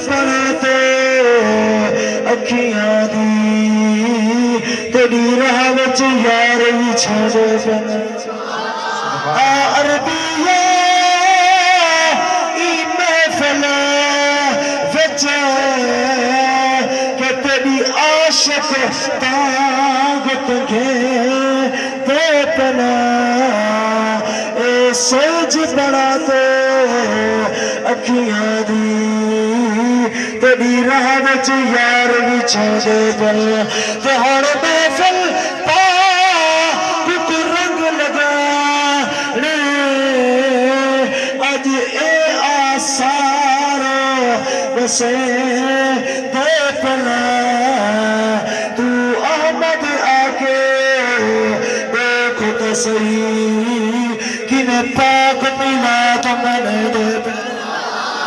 بناتے اکھیاں دی تیری راہ وچ یار وچھڑے پن عربیہ ای محفل وچ کہ تیری عاشق طاقت گے تے پنا اے سوج بناتے اکھیاں دی تیری راہ وچ یار وچھڑے پن تے ہن محفل پا کو رنگ لگا اج اے آثار بسے تے پنا تو احمد آکے دیکھو تو صحیح کنے پاک ملا تو من دے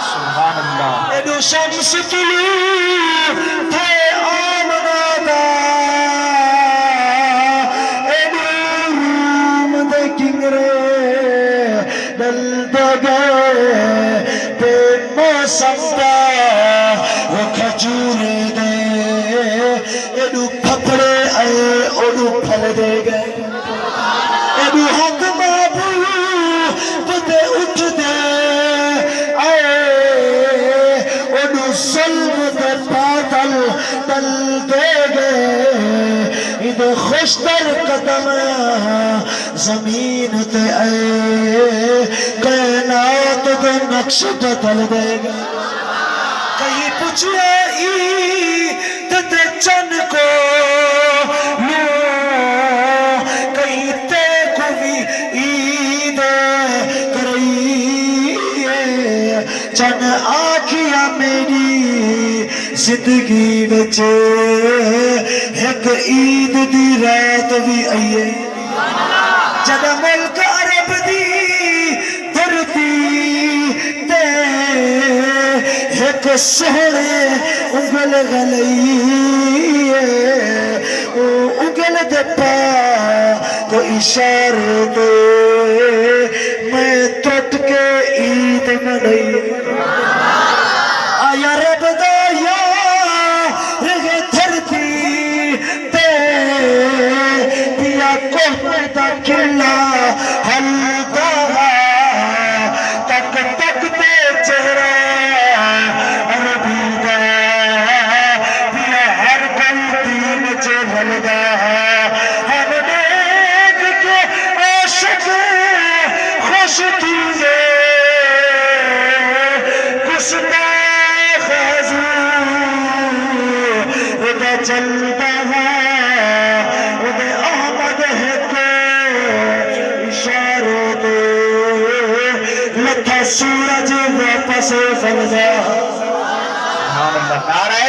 سبحان اللہ ایڈو شمس طلوع تھے آمنا دا ایڈو روم دے کنگرے دل دے گئے پہ موسم دا وہ کھجورے دے ایڈو پھپڑے آئے اوڈو پھل دے گئے ایڈو حق بابو بدے اٹھ دے ظلم دے بادل دل دے گئے ادھے خوشتر قدم زمین تے اے کائنات دے نقش بدل دے گئے کہیں پوچھے عید تے چن کو لو کہیں تے کو بھی عید کرائی چن آکھیاں میری زندگی وچ ایک عید دی رات بھی آئیے جدہ ملک عرب دی دھرتی تے ایک سہرے انگل غلئی انگل دے پا کو اشارے دے میں ٹوٹ کے عید منائی آیا رب دا رہے دھرتی تے دیا کوہ دا کلا ہلدا تک تک تے چہرہ عربی دا دیا ہر گل دین چہل دا ہم دیکھ کے عاشق خوش کیے گستاخ حضور چلتا ہے ادھے احمد ہے کو اشارے دے لکھا سورج واپس فلدا سبحان اللہ نعرہ